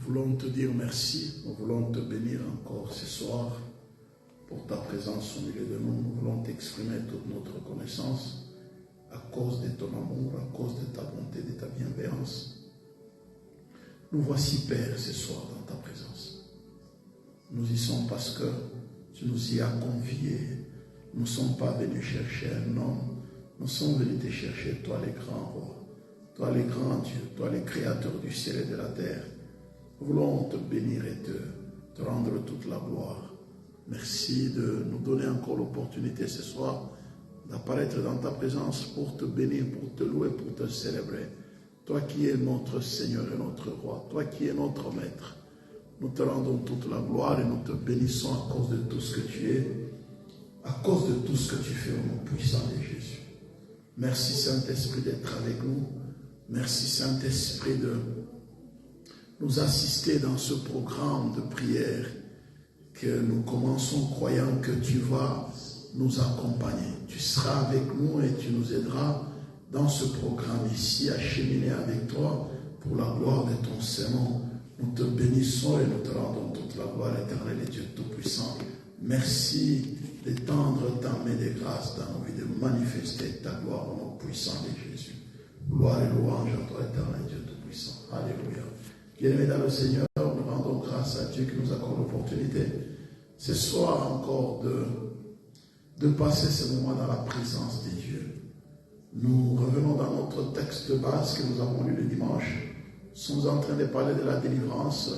voulons te dire merci, nous voulons te bénir encore ce soir pour ta présence au milieu de nous. Nous voulons t'exprimer toute notre reconnaissance à cause de ton amour, à cause de ta bonté, de ta bienveillance. Nous voici, Père, ce soir dans ta présence. Nous y sommes parce que tu nous y as conviés. Nous ne sommes pas venus chercher un homme, nous sommes venus te chercher, toi le grand roi, toi le grand Dieu, toi le créateur du ciel et de la terre. Nous voulons te bénir et te rendre toute la gloire. Merci de nous donner encore l'opportunité ce soir d'apparaître dans ta présence pour te bénir, pour te louer, pour te célébrer. Toi qui es notre Seigneur et notre Roi, toi qui es notre Maître, nous te rendons toute la gloire et nous te bénissons à cause de tout ce que tu es, à cause de tout ce que tu fais au nom puissant de Jésus. Merci Saint-Esprit d'être avec nous. Merci Saint-Esprit de nous assister dans ce programme de prière que nous commençons croyant que tu vas nous accompagner. Tu seras avec nous et tu nous aideras dans ce programme ici à cheminer avec toi pour la gloire de ton Seigneur. Nous te bénissons et nous te rendons toute la gloire éternelle et Dieu Tout-Puissant. Merci d'étendre ta main de grâce dans nos vies, de manifester ta gloire au nom puissant de Jésus. Gloire et louange à toi, éternel Dieu Tout-Puissant. Alléluia. Bien-aimés dans le Seigneur, nous rendons grâce à Dieu qui nous accorde l'opportunité ce soir encore de passer ce moment dans la présence de Dieu. Nous revenons dans notre texte de base que nous avons lu le dimanche. Nous sommes en train de parler de la délivrance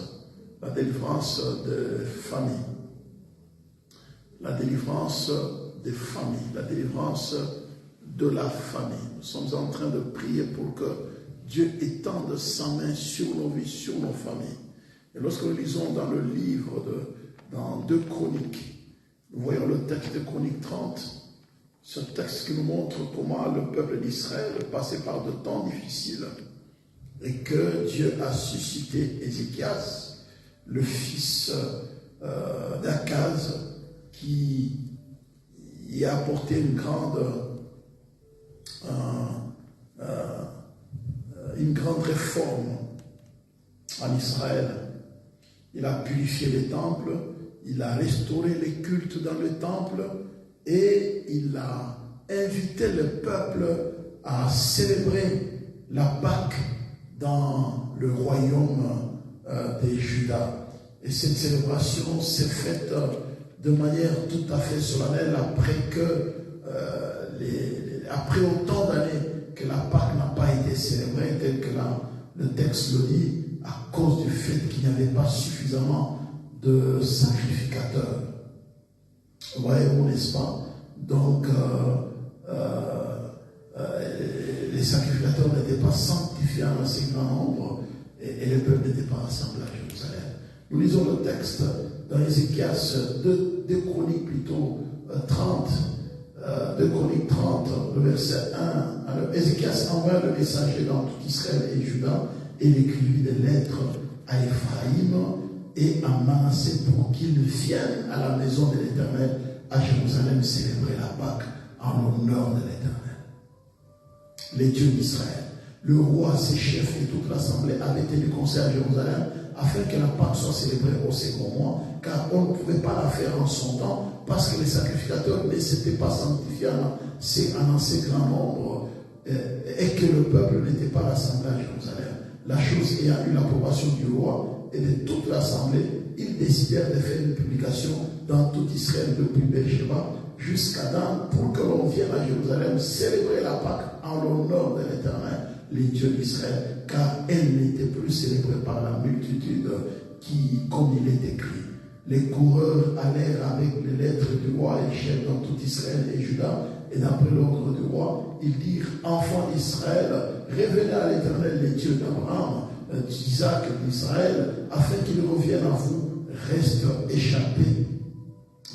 de famille. La délivrance des familles, la délivrance de la famille. Nous sommes en train de prier pour que Dieu étende sa main sur nos vies, sur nos familles. Et lorsque nous lisons dans le livre dans 2 Chroniques, nous voyons le texte de Chroniques 30, ce texte qui nous montre comment le peuple d'Israël passait par de temps difficiles et que Dieu a suscité Ézéchias, le fils d'Akaz, qui y a apporté une grande réforme en Israël. Il a purifié les temples, il a restauré les cultes dans le temple et il a invité le peuple à célébrer la Pâque dans le royaume de Juda. Et cette célébration s'est faite de manière tout à fait solennelle après autant d'années que la Pâque n'a pas été célébrée tel que le texte le dit, à cause du fait qu'il n'y avait pas suffisamment de sacrificateurs. Voyez-vous, n'est-ce pas? Donc, les sacrificateurs n'étaient pas sanctifiés en assez grand nombre et le peuple n'était pas rassemblé à Jérusalem. Nous lisons le texte dans Ézéchias 2 Chroniques plutôt 30, 2 Chroniques 30, le verset 1. Alors, Ézéchias envoya le messager dans tout Israël et Juda et il écrivit des lettres à Ephraïm et à Manassé pour qu'ils viennent à la maison de l'Éternel à Jérusalem célébrer la Pâque en l'honneur de l'Éternel. Les dieux d'Israël, le roi, ses chefs et toute l'assemblée avaient tenu conseil à Jérusalem afin que la Pâque soit célébrée au second mois, car on ne pouvait pas la faire en son temps parce que les sacrificateurs ne s'étaient pas sanctifiés en assez grand nombre et que le peuple n'était pas rassemblé à Jérusalem. La chose ayant eu l'approbation du roi et de toute l'assemblée, ils décidèrent de faire une publication dans tout Israël depuis Beersheba jusqu'à Dan pour que l'on vienne à Jérusalem célébrer la Pâque en l'honneur de l'Éternel, les dieux d'Israël, car elle n'était plus célébrée par la multitude qui, comme il est écrit, les coureurs allèrent avec les lettres du roi et chefs dans tout Israël et Juda, et d'après l'ordre du roi, ils dirent, enfants d'Israël, revenez à l'Éternel, les dieux d'Abraham, d'Isaac et d'Israël, afin qu'il revienne à vous, reste échappé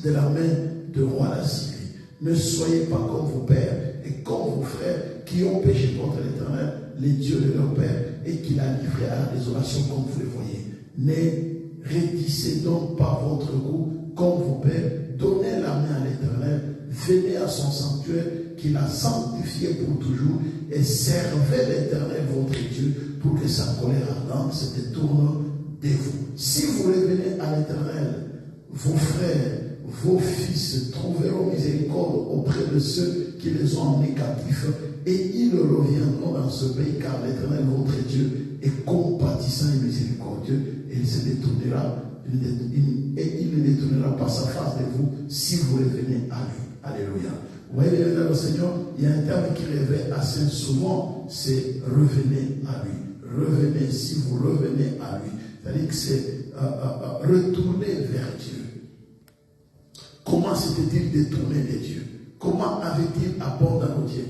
de la main du roi d'Assyrie. Ne soyez pas comme vos pères et comme vos frères qui ont péché contre l'Éternel, les dieux de leur père, et qu'il a livré à la désolation comme vous le voyez. Ne raidissez donc pas votre goût comme vos pères, donnez la main à l'Éternel, venez à son sanctuaire qu'il a sanctifié pour toujours, et servez l'Éternel votre Dieu pour que sa colère ardente se détourne de vous. Si vous revenez à l'Éternel, vos frères, vos fils trouveront miséricorde auprès de ceux qui les ont emmenés captifs, et ils reviendront dans ce pays, car l'Éternel, votre Dieu, est compatissant et miséricordieux, et il se détournera, et il ne détournera pas sa face de vous si vous revenez à lui. Alléluia. Vous voyez, dans le Seigneur, il y a un terme qui revient assez souvent, c'est revenez à lui. Revenez, si vous revenez à lui. C'est-à-dire que c'est retourner vers Dieu. Comment s'était-il détourné de Dieu? Comment avait-il abandonné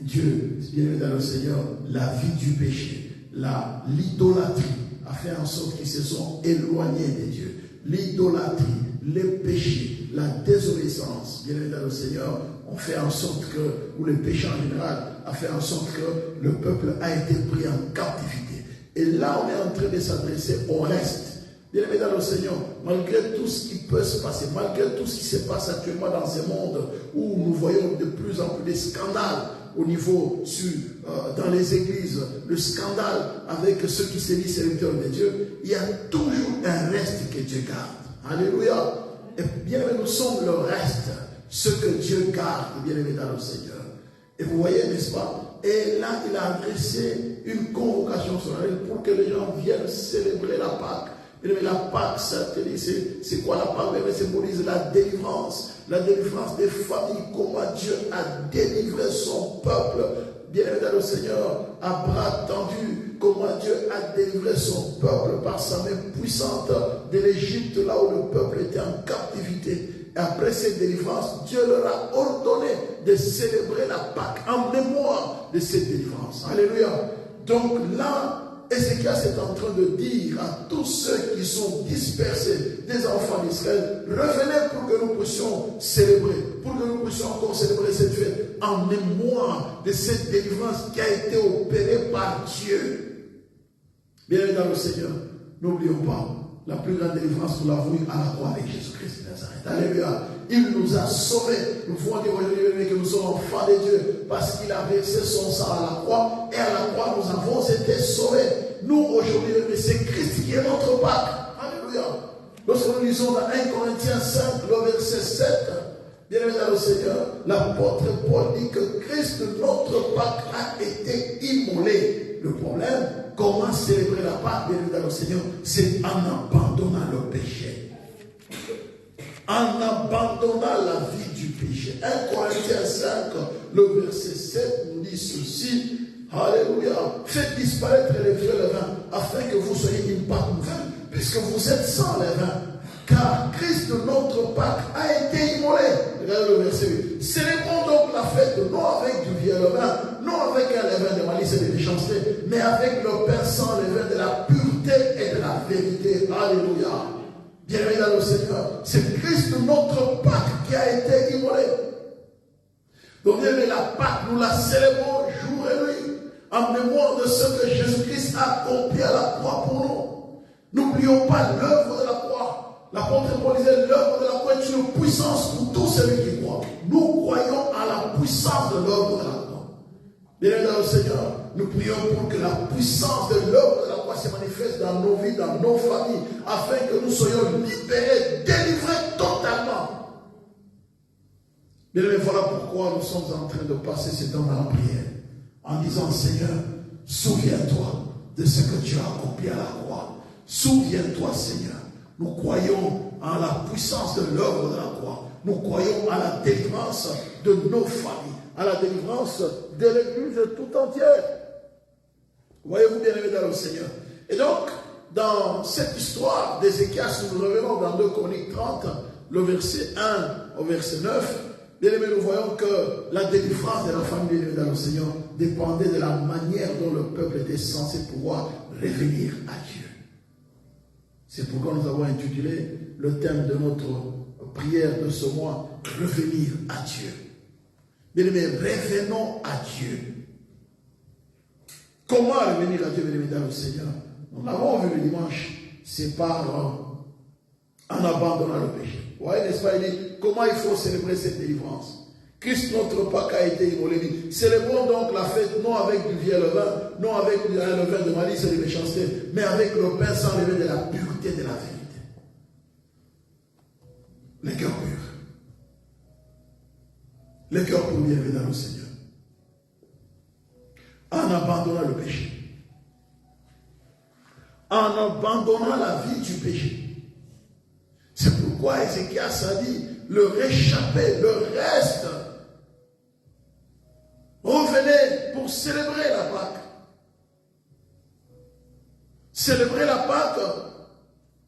Dieu? Bien dans le Seigneur, la vie du péché, l'idolâtrie a fait en sorte qu'ils se sont éloignés de Dieu. L'idolâtrie, les péchés, la désobéissance, bien dans le Seigneur, ont fait en sorte que, ou le péché en général, a fait en sorte que le peuple a été pris en captivité. Et là, on est en train de s'adresser au reste. Bien aimé dans le Seigneur, malgré tout ce qui peut se passer, malgré tout ce qui se passe actuellement dans ce monde, où nous voyons de plus en plus de scandales au niveau dans les églises, le scandale avec ceux qui se disent serviteurs de Dieu, il y a toujours un reste que Dieu garde. Alléluia. Et bien aimé, nous sommes le reste, ce que Dieu garde, bien aimé dans le Seigneur. Et vous voyez, n'est-ce pas? Et là, il a adressé une convocation solennelle pour que les gens viennent célébrer la Pâque. Mais la Pâque, c'est quoi la Pâque? Elle symbolise la délivrance des familles, comment Dieu a délivré son peuple, bien aimé dans le Seigneur, à bras tendus, comment Dieu a délivré son peuple par sa main puissante de l'Égypte, là où le peuple était en captivité. Et après cette délivrance, Dieu leur a ordonné de célébrer la Pâque en mémoire de cette délivrance. Alléluia. Donc là, Ézéchias est en train de dire à tous ceux qui sont dispersés, des enfants d'Israël, revenez pour que nous puissions célébrer, pour que nous puissions encore célébrer cette fête en mémoire de cette délivrance qui a été opérée par Dieu. Bien dans le Seigneur, n'oublions pas, la plus grande délivrance, nous l'avons eue à la croix avec Jésus-Christ de Nazareth. Alléluia. Il nous a sauvés. Nous pouvons dire aujourd'hui que nous sommes enfants de Dieu parce qu'il a versé son sang à la croix et à la croix nous avons été sauvés. Nous aujourd'hui, c'est Christ qui est notre Pâque. Alléluia. Lorsque nous lisons dans 1 Corinthiens 5, le verset 7, bien aimé dans le Seigneur, l'apôtre Paul dit que Christ, notre Pâque, a été immolé. Le problème, comment célébrer la Pâque, bien aimé dans le Seigneur, c'est en abandonnant le péché. En abandonnant la vie du péché. 1 Corinthiens 5, le verset 7 nous dit ceci. Alléluia. Faites disparaître les vieux levains afin que vous soyez une Pâque nouvelle, puisque vous êtes sans levain. Car Christ, notre Pâque, a été immolé. Regardez le verset 8. Célébrons donc la fête non avec du vieux levain, non avec un levain de malice et de méchanceté, mais avec le pain sans levain de la pureté et de la vérité. Alléluia. Bien-aimé dans le Seigneur, c'est Christ notre Pâque qui a été immolé. Donc bien aimé, la Pâque, nous la célébrons jour et nuit, en mémoire de ce que Jésus-Christ a accompli à la croix pour nous. N'oublions pas l'œuvre de la croix. L'apôtre Paul disait, l'œuvre de la croix est une puissance pour tous ceux qui croient. Nous croyons à la puissance de l'œuvre de la croix. Bien-aimé dans le Seigneur, nous prions pour que la puissance de l'œuvre de la croix se manifeste dans nos vies, dans nos familles, afin que nous soyons libérés, délivrés totalement. Bien aimé, voilà pourquoi nous sommes en train de passer ce temps dans la prière, en disant, Seigneur, souviens-toi de ce que tu as accompli à la croix. Souviens-toi, Seigneur. Nous croyons en la puissance de l'œuvre de la croix. Nous croyons à la délivrance de nos familles, à la délivrance de l'Église tout entière. Voyez-vous, bien aimé dans le Seigneur. Et donc, dans cette histoire d'Ézéchias, nous revenons dans 2 Chroniques 30, le verset 1 au verset 9. Bien aimé, nous voyons que la délivrance de la famille, bien aimé dans le Seigneur, dépendait de la manière dont le peuple était censé pouvoir revenir à Dieu. C'est pourquoi nous avons intitulé le thème de notre prière de ce mois, revenir à Dieu. Bien aimé, revenons à Dieu. Comment revenir à Dieu, bien aimé dans le Seigneur? Nous l'avons vu le dimanche, c'est par en abandonnant le péché. Vous voyez, n'est-ce pas? Il dit, comment il faut célébrer cette délivrance? Christ notre Pâques a été immolé. Célébrons donc la fête non avec du vieux levain, non avec du levain de malice et de méchanceté, mais avec le pain sans levain de la pureté de la vérité. Les cœurs purs. Les cœurs purs bienvenus dans le Seigneur. En abandonnant le péché. En abandonnant la vie du péché. C'est pourquoi Ézéchias a dit, le réchappé, le reste, revenez pour célébrer la Pâque. Célébrer la Pâque,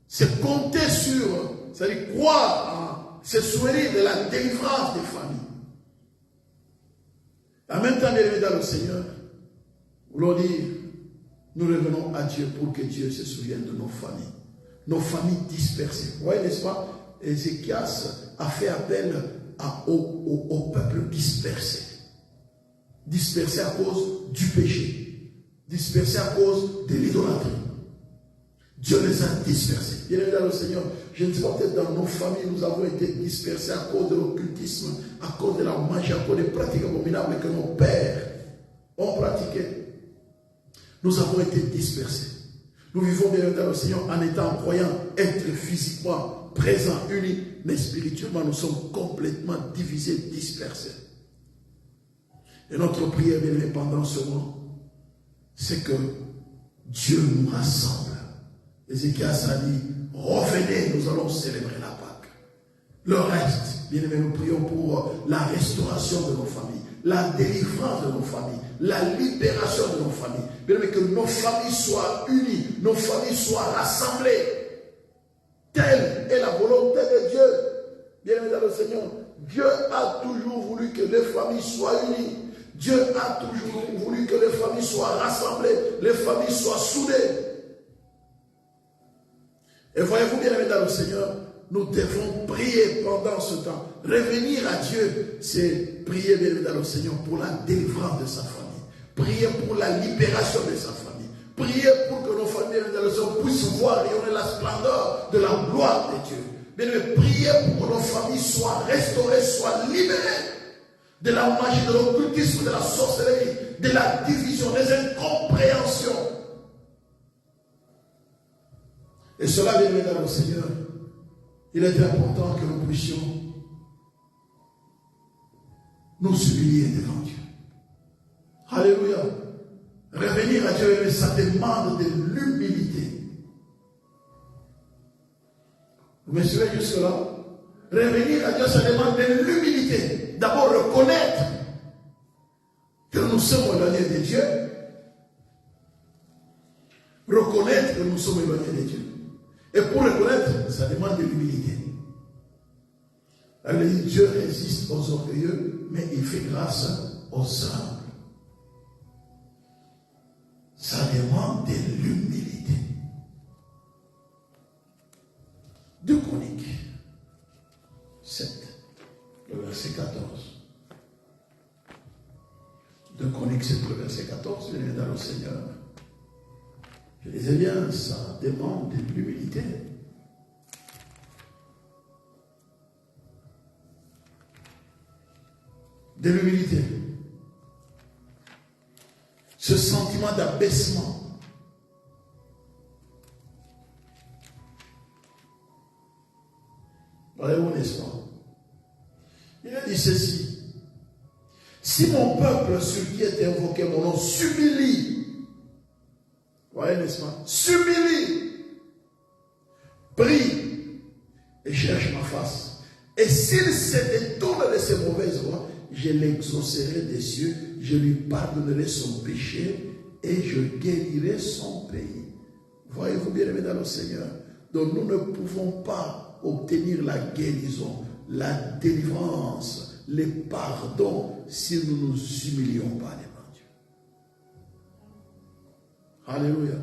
c'est compter sur, c'est-à-dire croire, se souvenir de la délivrance des familles. En même temps, bien dans le Seigneur, voulons dire, nous revenons à Dieu pour que Dieu se souvienne de nos familles dispersées. Vous voyez, n'est-ce pas? Ézéchias a fait appel au peuple dispersé. Dispersé à cause du péché. Dispersé à cause de l'idolâtrie. Dieu les a dispersés. Bien évidemment, le Seigneur, je ne sais pas, peut-être dans nos familles, nous avons été dispersés à cause de l'occultisme, à cause de la magie, à cause des pratiques abominables que nos pères ont pratiquées. Nous avons été dispersés. Nous vivons bien évidemment le Seigneur en étant croyants, être physiquement présents, unis, mais spirituellement, nous sommes complètement divisés, dispersés. Et notre prière, bien aimé, pendant ce mois, c'est que Dieu nous rassemble. Ézéchias a dit, revenez, nous allons célébrer la Pâque. Le reste, bien aimé, nous prions pour la restauration de nos familles, la délivrance de nos familles, la libération de nos familles. Bien aimé, que nos familles soient unies, nos familles soient rassemblées. Telle est la volonté de Dieu. Bien aimé dans le Seigneur, Dieu a toujours voulu que les familles soient unies. Dieu a toujours voulu que les familles soient rassemblées, les familles soient soudées. Et voyez-vous, bien aimé dans le Seigneur, nous devons prier pendant ce temps. Revenir à Dieu, c'est prier, bien aimé dans le Seigneur, pour la délivrance de sa famille. Prier pour la libération de sa famille. Prier pour que nos familles, bien aimé dans le Seigneur, puissent voir rayonner la splendeur de la gloire de Dieu. Bien aimé, prier pour que nos familles soient restaurées, soient libérées de la magie, de l'occultisme, de la sorcellerie, de la division, des incompréhensions. Et cela, bien aimé dans le Seigneur, il est important que nous puissions nous humilier devant Dieu. Alléluia. Revenir à Dieu, ça demande de l'humilité. Vous me suivez jusque-là? Revenir à Dieu, ça demande de l'humilité. D'abord, reconnaître que nous sommes éloignés de Dieu. Reconnaître que nous sommes éloignés de Dieu. Et pour reconnaître, ça demande de l'humilité. Dieu résiste aux orgueilleux, mais il fait grâce aux humbles. Ça demande de l'humilité. 2 Chroniques 7, le verset 14. 2 Chroniques 7, le verset 14, il est dans le Seigneur. Je disais bien, ça demande de l'humilité. De l'humilité. Ce sentiment d'abaissement. Voyez-vous, n'est-ce pas? Il a dit ceci. Si mon peuple, sur qui est invoqué mon nom, s'humilie, voyez, n'est-ce pas? S'humilie, prie et cherche ma face. Et s'il se détourne de ses mauvaises voies, je l'exaucerai des cieux, je lui pardonnerai son péché et je guérirai son pays. Voyez-vous, bien-aimés dans le Seigneur. Donc nous ne pouvons pas obtenir la guérison, la délivrance, le pardon si nous ne nous humilions pas devant Dieu. Alléluia.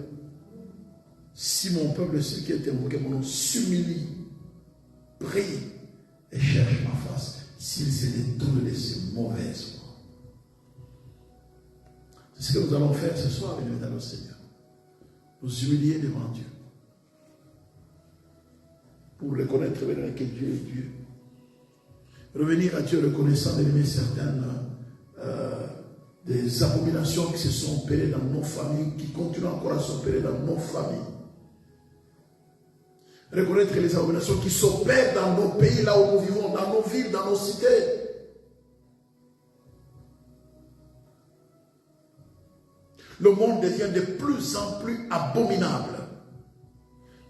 Si mon peuple, celui qui est invoqué mon nom, s'humilie, prie et cherche ma face, s'il se détourne de ses mauvaises voies. C'est ce que nous allons faire ce soir, bien dans le Seigneur. Nous humilier devant Dieu. Pour reconnaître que Dieu est Dieu. Revenir à Dieu reconnaissant d'aimer certaines des abominations qui se sont opérées dans nos familles, qui continuent encore à s'opérer dans nos familles. Reconnaître les abominations qui s'opèrent dans nos pays, là où nous vivons, dans nos villes, dans nos cités. Le monde devient de plus en plus abominable.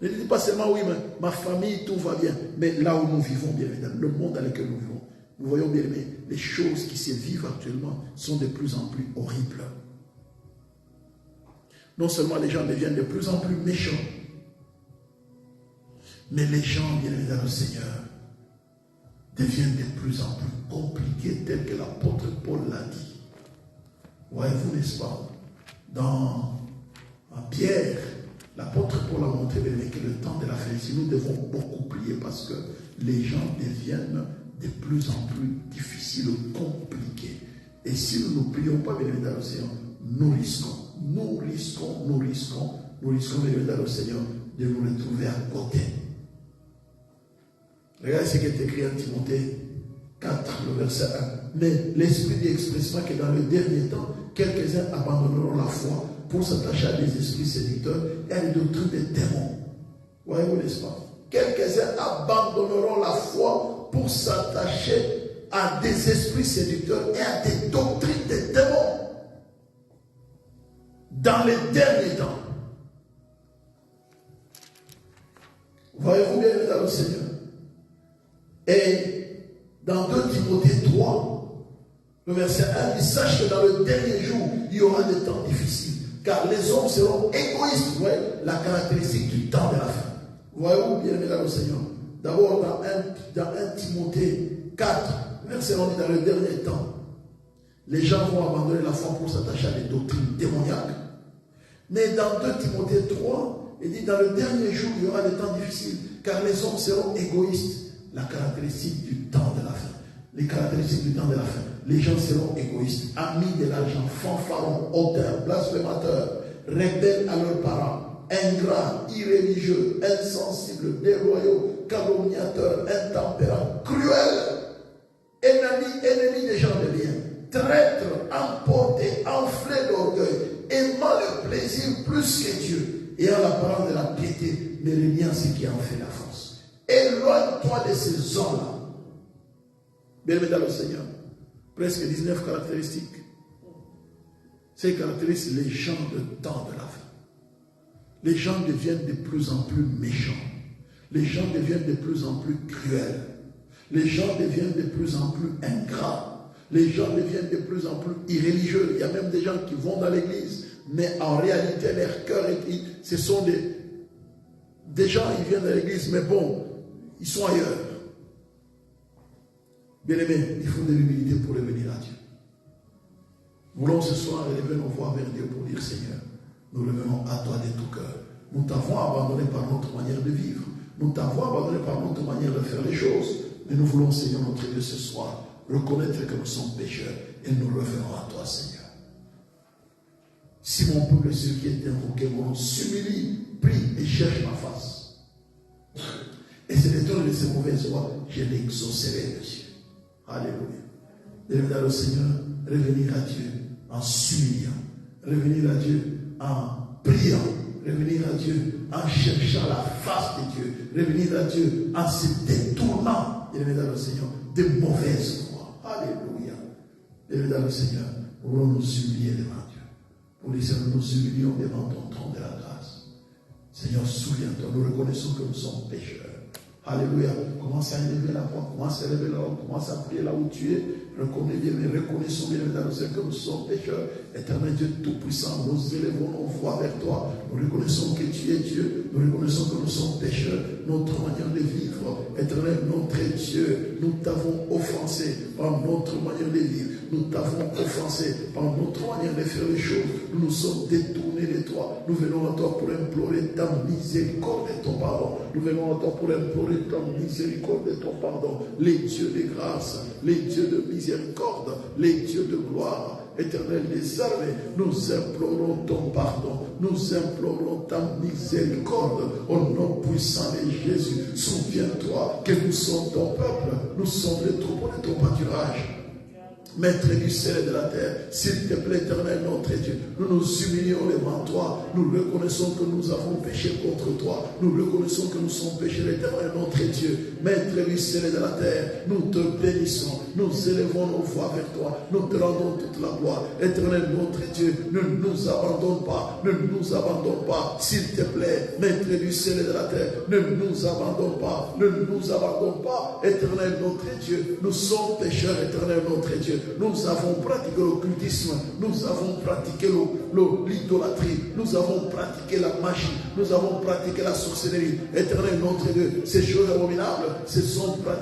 Ne dites pas seulement, oui, ma famille, tout va bien. Mais là où nous vivons, bien évidemment, le monde dans lequel nous vivons, nous voyons bien, mais les choses qui se vivent actuellement sont de plus en plus horribles. Non seulement les gens deviennent de plus en plus méchants, mais les gens, bien évidemment, le Seigneur, deviennent de plus en plus compliqués, tel que l'apôtre Paul l'a dit. Voyez-vous, n'est-ce pas? Dans Pierre, l'apôtre Paul a montré que le temps de la fin, si nous devons beaucoup prier parce que les gens deviennent de plus en plus difficiles, compliqués. Et si nous ne prions pas, bien évidemment, le Seigneur, nous risquons, bien évidemment, le Seigneur, de nous retrouver à côté. Regardez ce qui est écrit en Timothée 4, le verset 1. Mais l'Esprit dit expressément que dans le dernier temps, quelques-uns abandonneront la foi pour s'attacher à des esprits séducteurs et à des doctrines des démons. Voyez-vous, n'est-ce pas? Quelques-uns abandonneront la foi pour s'attacher à des esprits séducteurs et à des doctrines des démons. Dans les derniers temps. Voyez-vous bien, mesdames et Seigneur? Et dans 2 Timothée 3, le verset 1, il sache que dans le dernier jour, il y aura des temps difficiles. Car les hommes seront égoïstes. Vous voyez la caractéristique du temps de la fin. Voyez-vous bien, mesdames et Seigneur? D'abord, dans 1 Timothée 4, verset 1, on dit dans le dernier temps, les gens vont abandonner la foi pour s'attacher à des doctrines démoniaques. Mais dans 2 Timothée 3, il dit dans le dernier jour, il y aura des temps difficiles. Car les hommes seront égoïstes. La caractéristique du temps de la fin. Les caractéristiques du temps de la fin. Les gens seront égoïstes, amis de l'argent, fanfarons, hautains, blasphémateurs, rebelles à leurs parents, ingrats, irréligieux, insensibles, déloyaux, calomniateurs, intempérants, cruels, ennemis des gens de bien, traîtres, emportés, enflés d'orgueil, aimant le plaisir plus que Dieu, et en l'apparence de la piété, mais reniant ce qui en fait la force. Éloigne-toi de ces hommes-là. Bien-aimés dans le Seigneur, presque 19 caractéristiques. Ces caractéristiques, les gens de temps de la fin. Les gens deviennent de plus en plus méchants. Les gens deviennent de plus en plus cruels. Les gens deviennent de plus en plus ingrats. Les gens deviennent de plus en plus irréligieux. Il y a même des gens qui vont dans l'église, mais en réalité, leur cœur, ce sont des gens, ils viennent dans l'église, mais bon, ils sont ailleurs. Bien-aimés, il faut de l'humilité pour revenir à Dieu. Nous voulons ce soir élever nos voix vers Dieu pour dire, Seigneur, nous revenons à toi de tout cœur. Nous t'avons abandonné par notre manière de vivre. Nous t'avons abandonné par notre manière de faire les choses. Mais nous voulons, Seigneur, notre Dieu, ce soir, reconnaître que nous sommes pécheurs et nous revenons à toi, Seigneur. Si mon peuple, ceux qui est invoqué, mon nom s'humilie, prie et cherche ma face. Et c'est le temps de ces mauvaises voies, je l'exaucerai, Monsieur. Alléluia. Revenir à le Seigneur, revenir à Dieu en s'humiliant, revenir à Dieu en priant, revenir à Dieu en cherchant la face de Dieu, revenir à Dieu en se détournant, revenir à le Seigneur, de mauvaises voies. Alléluia. Revenir à le Seigneur, nous voulons nous humilier devant Dieu. Pour dire, Seigneur, nous humilions devant ton trône de la grâce. Seigneur, souviens-toi, nous reconnaissons que nous sommes pécheurs. Alléluia. Commence à élever la voix, commence à élever la voix, commence à prier là où tu es. Reconnais bien, mais reconnaissons bien dans le Seigneur que nous sommes pécheurs. Éternel Dieu Tout-Puissant, nous élevons nos voix vers toi. Nous reconnaissons que tu es Dieu. Nous reconnaissons que nous sommes pécheurs. Notre manière de vivre, Éternel, notre Dieu, nous t'avons offensé par notre manière de vivre. Nous t'avons offensé par notre manière de faire les choses. Nous nous sommes détournés de toi. Nous venons à toi pour implorer ta miséricorde et ton pardon. Nous venons à toi pour implorer ta miséricorde et ton pardon. Les dieux de grâce, les dieux de miséricorde, les dieux de gloire, Éternel des armées, nous implorons ton pardon, nous implorons ta miséricorde au nom puissant de Jésus. Souviens-toi toi que nous sommes ton peuple, nous sommes les troupeaux de ton pâturage. Maître du ciel et de la terre, s'il te plaît, éternel notre Dieu, nous nous humilions devant toi, nous reconnaissons que nous avons péché contre toi, nous reconnaissons que nous sommes péchés, éternel notre Dieu, Maître du ciel et de la terre, nous te bénissons, nous élevons nos voix vers toi, nous te rendons toute la gloire, éternel notre Dieu, ne nous abandonne pas, ne nous abandonne pas, s'il te plaît, Maître du ciel et de la terre, ne nous abandonne pas, ne nous abandonne pas, éternel notre Dieu, nous sommes pécheurs, éternel notre Dieu. Nous avons pratiqué l'occultisme, nous avons pratiqué l'idolâtrie, nous avons pratiqué la magie, nous avons pratiqué la sorcellerie. Éternel notre Dieu, ces choses abominables,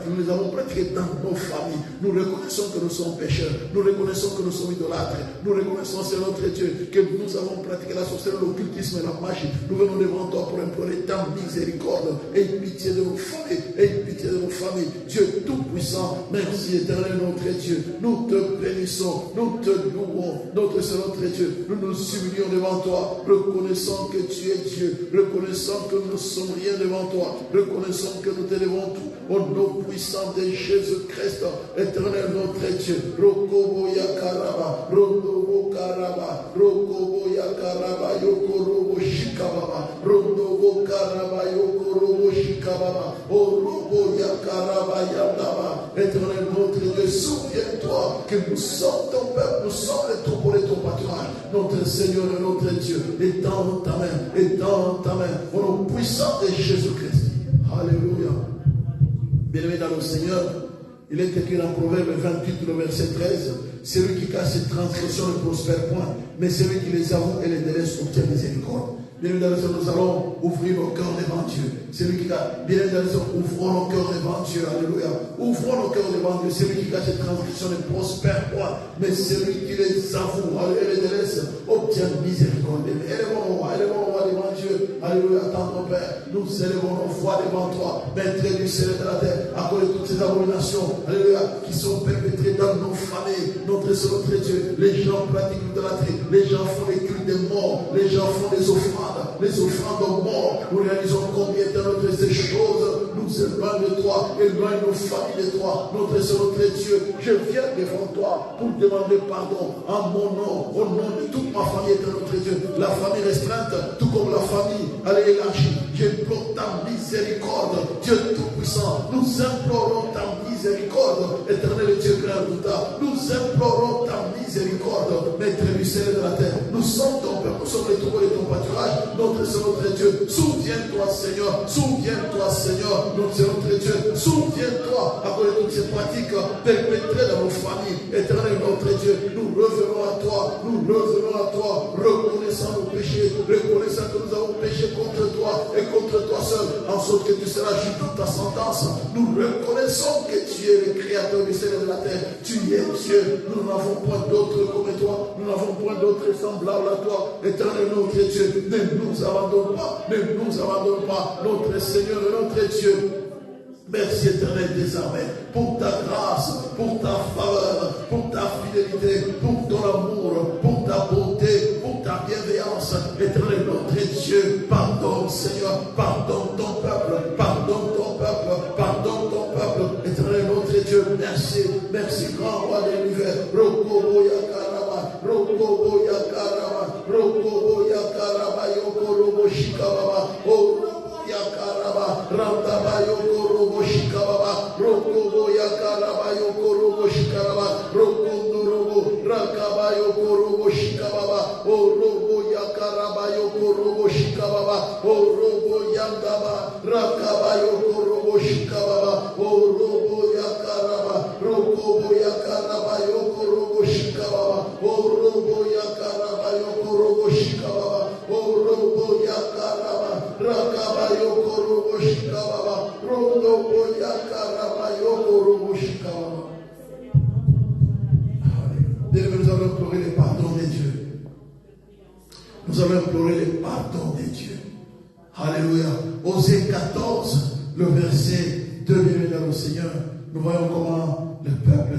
nous les avons pratiquées dans nos familles. Nous reconnaissons que nous sommes pécheurs, nous reconnaissons que nous sommes idolâtres, nous reconnaissons, c'est notre Dieu, que nous avons pratiqué la sorcellerie, l'occultisme et la magie. Nous venons devant toi pour implorer ta miséricorde et pitié de nos familles, et pitié de nos familles. Dieu Tout-Puissant, merci éternel notre Dieu. Nous te bénissons, nous te louons, notre Seigneur, notre Dieu. Nous nous humilions devant toi, reconnaissant que tu es Dieu, reconnaissant que nous ne sommes rien devant toi, reconnaissant que nous te devons tout. Au nom puissant de Jésus-Christ, éternel notre Dieu. Rokobo Yakaraba, Rondobo Karaba, Rokobo Yakaraba, Yokorobo Shikababa, Rondobo Karaba, Yokorobo Shikababa, Orobo Yakaraba Yandaba, éternel notre Dieu, souviens-toi que nous sommes ton peuple, nous sommes les troupeaux de ton pâturage. Notre Seigneur et notre Dieu, étends ta main, étends ta main, au nom puissant de Jésus-Christ. Alléluia. Bien-aimé dans le Seigneur, il est écrit dans Proverbe 28, le verset 13, celui qui cache ses transgressions ne prospère point, mais celui qui les avoue et les délaisse obtient miséricorde. Bien évidemment, nous allons ouvrir nos cœurs devant Dieu. Celui qui a, bien évidemment, ouvrons nos cœurs devant Dieu. Alléluia. Ouvrons nos cœurs devant Dieu. Celui qui cache ses transgressions ne prospère point, mais celui qui les avoue et les délaisse obtient miséricorde. Élevons nos voix devant Dieu. Alléluia. Tant mon Père, nous élevons nos voix devant toi, Maître du ciel et de la terre, à cause de toutes ces abominations, alléluia, qui sont perpétrées dans nos familles. Notre Seigneur, notre Dieu, les gens pratiquent l'idolâtrie, les gens font les cultes des morts, les gens font des offrandes aux morts. Nous réalisons combien de ces choses nous éloignent de toi, éloignent nos familles de toi. Notre Seigneur, notre Dieu, je viens devant toi pour demander pardon en mon nom, au nom de toute ma famille, notre Dieu, la famille restreinte, tout comme la famille, allez élargie. J'implore ta miséricorde, Dieu Tout-Puissant. Nous implorons ta miséricorde, éternel Dieu grand Bouddha. Nous implorons ta miséricorde, Maître du ciel et de la terre. Nous sommes ton peuple, nous sommes les troupeaux de ton pâturage. Notre Seigneur, notre Dieu, souviens-toi, Seigneur, souviens-toi, Seigneur, notre Seigneur, notre Dieu, souviens-toi à cause de toutes ces pratiques perpétrées dans nos familles. Éternel, notre Dieu, nous revenons à toi, reconnaissant nos péchés, reconnaissant que nous avons péché contre toi et contre toi seul, en sorte que tu seras jugé dans ta sentence. Nous reconnaissons que tu es le créateur du ciel et de la terre. Tu es Dieu. Nous n'avons point d'autre comme toi. Nous n'avons point d'autre semblable à toi. Éternel notre Dieu, ne nous abandonne pas. Ne nous abandonne pas. Notre Seigneur et notre Dieu. Merci éternel désormais pour ta grâce, pour ta faveur, pour ta fidélité, pour ton amour, pour ta bonté, pour ta bienveillance. Éternel notre Dieu, pardonne Seigneur, pardonne ton peuple, pardonne ton peuple, pardonne ton peuple. Éternel notre Dieu, merci, merci grand roi de l'univers. Rokobo Yakaraba, Rokobo Yakaraba, Rokobo Yakaraba, Yokorobo Shikababa, Yakaraba, Randaba Yokorobo Shikababa, Rokobo Yakaraba Yokorobo Shikababa, Rokondorobo, Rakaba Yokorobo Shikababa, Orobo Yakaraba Yokorobo Shikababa, Orobo Yandaba, Rakaba Yokorobo Shikababa, Orobo Yakaraba, Rokobo Yakaraba Yokorobo Shikababa, Orobo Yakaraba Yokorobo Shikababa, Orobo Yakaraba, Rakaba Yokorobo Shikababa, Rokobo Yakaraba Yokorobo Shikababa. Nous allons implorer le pardon de Dieu. Nous allons implorer le pardon de Dieu. Alléluia. Osée 14, le verset 2, dans le Seigneur. Nous voyons comment le peuple,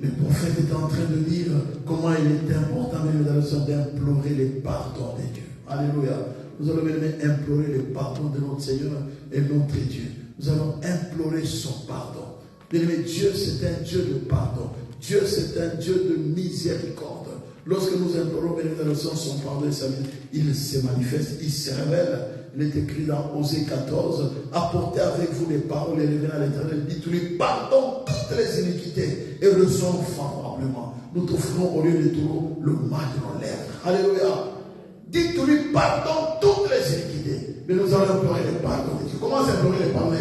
les prophètes étaient en train de dire comment il était important dans le Seigneur d'implorer le pardon de Dieu. Alléluia. Nous allons même implorer le pardon de notre Seigneur et notre Dieu. Nous allons implorer son pardon. Bien-aimé, Dieu, c'est un Dieu de pardon. Dieu, c'est un Dieu de miséricorde. Lorsque nous implorons, bien évidemment, son pardon, il se manifeste, il se révèle. Il est écrit dans Osée 14, apportez avec vous les paroles et revenez à l'Éternel, dites-lui, pardon toutes les iniquités et reçois favorablement. Nous t'offrons au lieu de tout le mal de nos lèvres. Alléluia. Dites-lui, pardon toutes les iniquités. Mais nous allons implorer le pardon de Dieu. Comment implorer le pardon?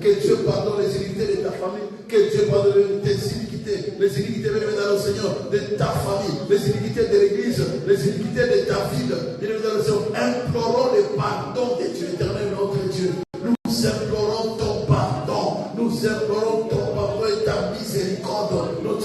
Que Dieu pardonne les iniquités de ta famille, que Dieu pardonne tes iniquités, les iniquités venues dans le Seigneur, de ta famille, les iniquités de l'église, les iniquités de ta ville. Venues dans le Seigneur, implorons le pardon de Dieu, éternel notre Dieu. Nous implorons ton pardon, nous implorons ton pardon et ta miséricorde, notre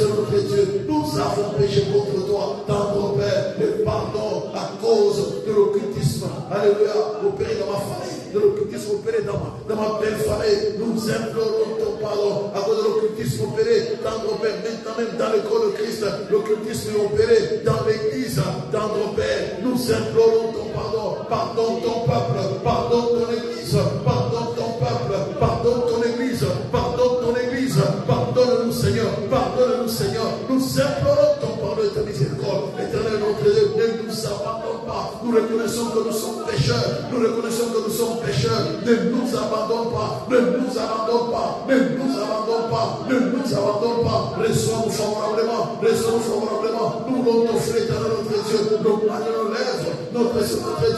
Dieu. Nous avons péché contre toi, dans ton Père, le pardon à cause de l'occultisme. Alléluia, opéré dans ma famille, de l'occultisme opéré dans ma belle famille. Nous implorons ton pardon à cause de l'occultisme opéré dans ton Père. Maintenant même dans le corps de Christ, l'occultisme est opéré dans l'église, dans ton Père. Nous implorons ton pardon. Pardonne ton peuple, pardonne ton église, pardonne ton peuple, pardonne ton église, pardonne ton église, pardonne-nous Seigneur, pardonne-nous Seigneur. Nous implorons ton pardon et ta miséricorde. Éternel notre Dieu, ne nous abandonne pas. Nous reconnaissons que nous sommes pécheurs, nous reconnaissons que nous sommes pécheurs. Ne nous abandonne pas, ne nous abandonne pas, ne nous abandonne pas, ne nous abandonne pas. Reçois-nous favorablement, reçois-nous favorablement. Nous voulons t'offrir, éternel notre Dieu, nos mains de nos lèvres, notre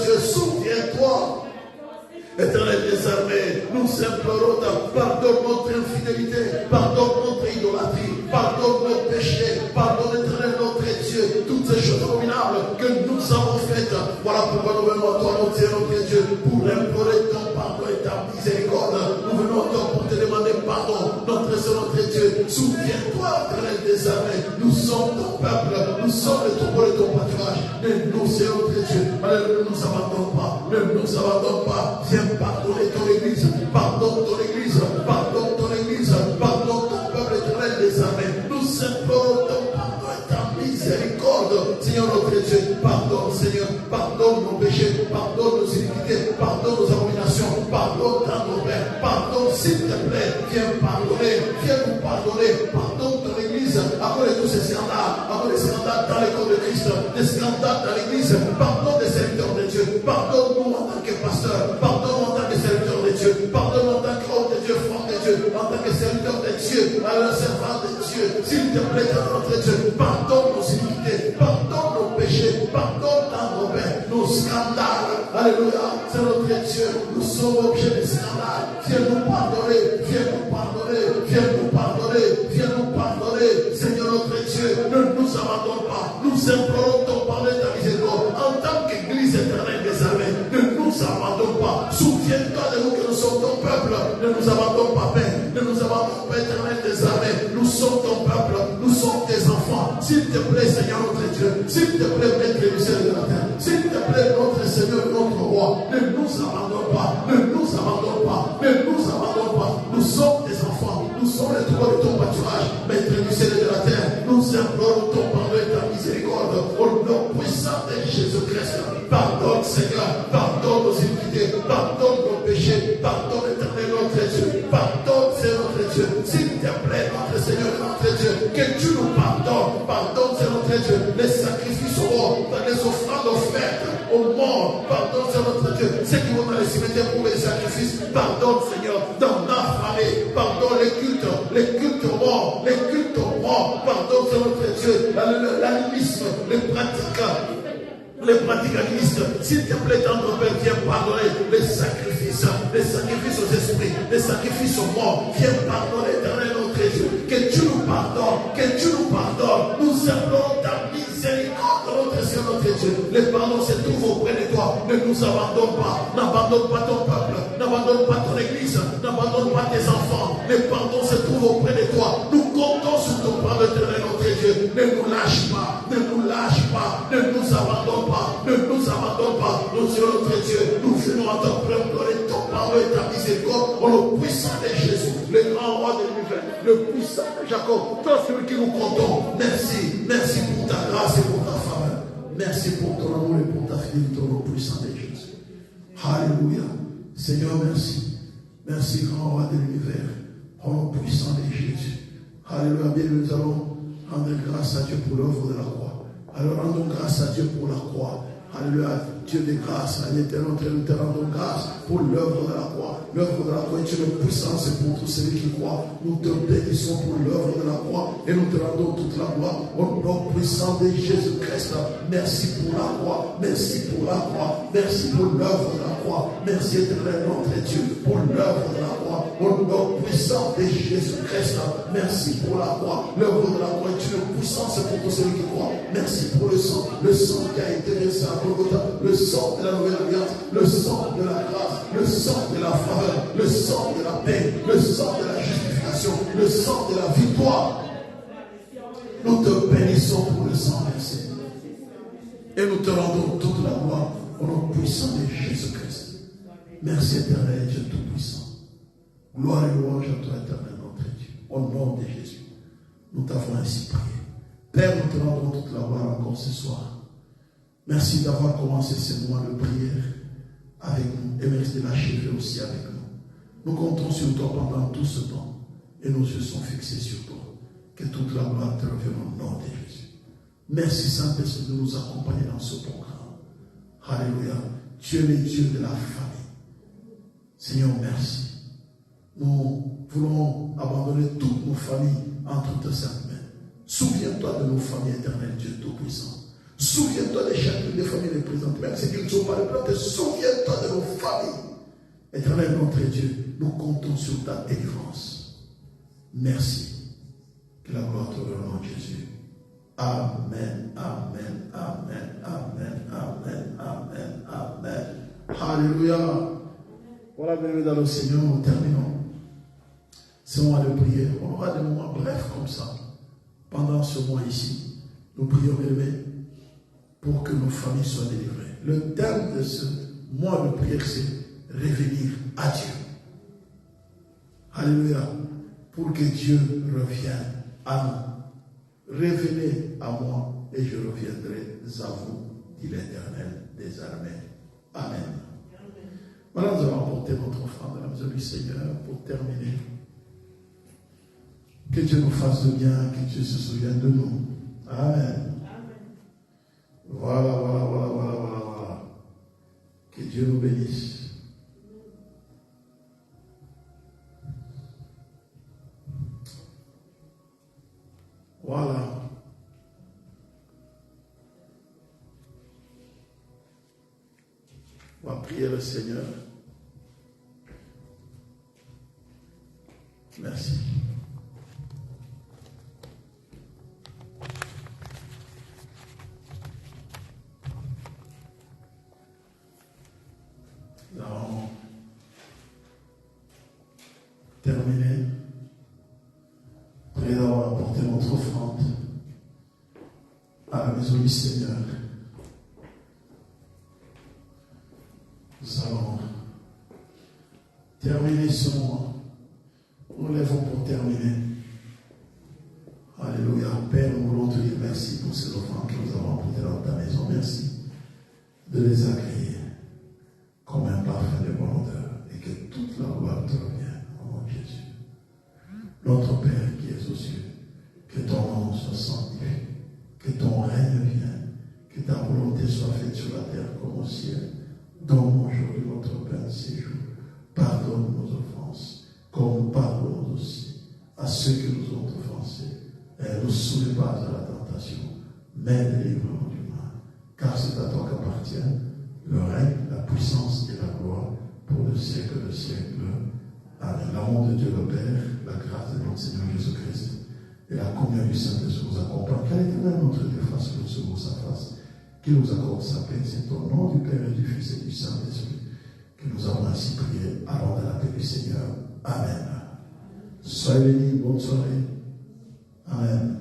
Dieu, souviens-toi. Éternel des armées, nous implorons, pardonne notre infidélité, pardonne notre idolâtrie, pardonne nos péchés, pardonne éternel notre Dieu, toutes ces choses abominables que nous avons faites. Voilà pourquoi nous venons à toi, notre Dieu, pour implorer ton pardon et ta miséricorde. Nous venons à toi pour te demander pardon, notre Dieu. Souviens-toi, éternel des armées, nous sommes ton peuple, nous sommes le troupeau de ton pâturage. Mais nous, c'est notre Dieu. Ne nous abandonne pas, ne nous abandonne pas. Viens pardonner ton église, pardonne ton église, pardonne ton église, pardonne ton peuple éternel des armées. Nous implorons ton pardon et ta miséricorde, Seigneur notre Dieu. Pardonne, Seigneur, pardonne nos péchés, pardonne nos iniquités, pardonne nos abominations, pardonne nos pères, pardonne s'il te plaît, viens pardonner, viens nous pardonner, pardonne ton église, après tous ces scandales, après les scandales dans les corps de Christ, des scandales dans l'église, pardonne des serviteurs de Dieu, pardonne-nous en tant que pasteur, pardonne-nous en tant que serviteur de Dieu, pardonne-nous en tant qu'homme de Dieu, femme de Dieu, en tant que serviteur de Dieu, à la servante de Dieu, s'il te plaît, notre Dieu, pardonne nos iniquités, pardonne nos péchés, pardonne nos pères, nos scandales, alléluia, c'est notre Dieu, nous sommes objets de scandales, viens nous pardonner, viens nous pardonner, viens nous pardonner, viens nous pardonner, Seigneur notre Dieu, ne nous abandonne pas, nous implorons ton pardon et ta miséricorde, en tant qu'Église éternelle des armées, ne nous abandonne pas, souviens-toi de nous que nous sommes ton peuple, ne nous abandonne pas, Père, ne nous abandonne pas, éternel des armées, nous sommes ton peuple, nous sommes tes enfants, s'il te plaît, Seigneur notre Dieu, s'il te plaît, maître du ciel et de la terre, s'il te plaît, notre Seigneur, notre roi, ne nous abandonne pas, ne nous abandonne pas, ne nous abandonne pas, nous sommes tes enfants, nous sommes les droits de ton pâturage, maître du ciel et de la terre, nous implorons ton pardon et ta miséricorde, au nom puissant de Jésus-Christ, pardonne Seigneur, pardonne nos iniquités, pardonne nos péchés, pardonne éternel notre Dieu, pardonne Seigneur notre Dieu, s'il te plaît notre Seigneur notre Dieu, que tu nous pardonnes, pardonne Seigneur notre Dieu, les sacrifices au roi, les offrandes offertes aux morts, pardonne Seigneur notre Dieu, ceux qui vont dans les cimetières pour les sacrifices, pardonne Seigneur, dans ma famille, pardonne les cultes aux morts, pardonne Seigneur notre Dieu, l'animisme, les pratiques animistes, s'il te plaît, dans ton Père, viens pardonner les sacrifices aux esprits, les sacrifices aux morts, viens pardonner, éternel notre Dieu, que tu nous pardonnes, nous implorons ta miséricorde, notre Seigneur, notre Dieu, les pardons se trouvent auprès de toi, ne nous abandonne pas, n'abandonne pas ton peuple, n'abandonne pas ton église, n'abandonne pas tes enfants, les pardons se trouvent auprès de toi, nous comptons sur ton pardon, éternel notre Dieu, ne nous lâche pas, ne nous abandonne pas, notre Dieu, nous venons à ton pleurer ton pardon et ta miséricorde, au nom puissant de Jésus, le grand roi de l'univers, le puissant de Jacob, toi celui qui nous comptons, merci pour ta grâce et pour ta faveur, merci pour ton amour et pour ta fidélité, au nom puissant de Jésus. Alléluia. Seigneur, Merci, grand roi de l'univers. Au nom puissant de Jésus. Alléluia, bien, nous allons rendre grâce à Dieu pour l'œuvre de la croix. Alors rendons grâce à Dieu pour la croix. Alléluia, Dieu de grâce, à l'éternel, nous te rendons grâce pour l'œuvre de la croix. L'œuvre de la croix est une puissance pour tous ceux qui croient. Nous te bénissons pour l'œuvre de la croix et nous te rendons toute la gloire au nom puissant de Jésus-Christ. Merci pour la croix, merci pour la croix, merci pour l'œuvre de la croix. Merci éternel notre Dieu pour l'œuvre de la croix au nom puissant de Jésus-Christ. Merci pour la croix. L'œuvre de la croix est une puissance pour tous ceux qui croient. Merci pour le sang qui a été versé à Golgotha, le sang de la nouvelle alliance, le sang de la grâce, le sang de la faveur, le sang de la paix, le sang de la justification, le sang de la victoire. Nous te bénissons pour le sang versé. Et nous te rendons toute la gloire au nom puissant de Jésus-Christ. Merci éternel Dieu Tout-Puissant. Gloire et louange à toi éternel notre Dieu. Au nom de Jésus. Nous t'avons ainsi prié. Père, nous te rendons toute la gloire encore ce soir. Merci d'avoir commencé ce mois de prière avec nous et merci de l'achever aussi avec nous. Nous comptons sur toi pendant tout ce temps et nos yeux sont fixés sur toi. Que toute la gloire te revienne au nom de Jésus. Merci Saint-Esprit de nous accompagner dans ce programme. Alléluia. Tu es le Dieu de la famille. Seigneur, merci. Nous voulons abandonner toutes nos familles entre tes saintes mains. Souviens-toi de nos familles éternelles, Dieu Tout-Puissant. Souviens-toi de chacune des familles les présentes. Même si tu ne sont pas les plantes, souviens-toi de nos familles. Éternel notre Dieu, nous comptons sur ta délivrance. Merci. Que la gloire te revienne en Jésus. Amen, amen, amen, amen, amen, amen, amen. Alléluia. Voilà, bienvenue dans le Seigneur, nous terminons. Ce mois de prière, on aura des moments brefs comme ça. Pendant ce mois ici, nous prions, bien-aimés, pour que nos familles soient délivrées. Le thème de ce mois de prière, c'est revenir à Dieu. Alléluia. Pour que Dieu revienne à nous. Revenez à moi et je reviendrai à vous, dit l'Éternel des armées. Amen. Voilà, nous allons apporter notre offrande à la maison du Seigneur pour terminer. Que Dieu nous fasse de bien, que Dieu se souvienne de nous. Amen. Voilà. Que Dieu nous bénisse. Voilà. On va prier le Seigneur. Merci. Nous allons terminer. Après avoir apporté notre offrande à la maison du Seigneur, nous allons terminer ce mois. Nous lèvons pour terminer. Alléluia. Père, nous voulons te dire merci pour ces offrandes que nous avons apportées dans ta maison. Merci de les accueillir comme un parfum de bonne odeur et que toute la gloire te revienne au nom de Jésus. Notre Père qui es aux cieux, que ton nom soit sanctifié, que ton règne vienne, que ta volonté soit faite sur la terre comme au ciel. Donne aujourd'hui notre pain de ces jours. Pardonne nos offenses, comme nous pardonnons aussi à ceux qui nous ont offensés. Et ne nous soumets pas à la tentation, mais délivre-nous du mal. Car c'est à toi qu'appartiennent le règne, la puissance et la gloire pour le siècle de siècle. Amen. L'amour de Dieu le Père, la grâce de notre Seigneur Jésus-Christ et la communion du Saint-Esprit nous accompagne. Car l'Éternel notre Dieu fasse que nous secouons sa face, qu'il nous accorde sa paix. C'est au nom du Père et du Fils et du Saint-Esprit que nous avons ainsi prié. Allons dans la paix du Seigneur. Amen. Soyez bénis. Bonne soirée. Amen.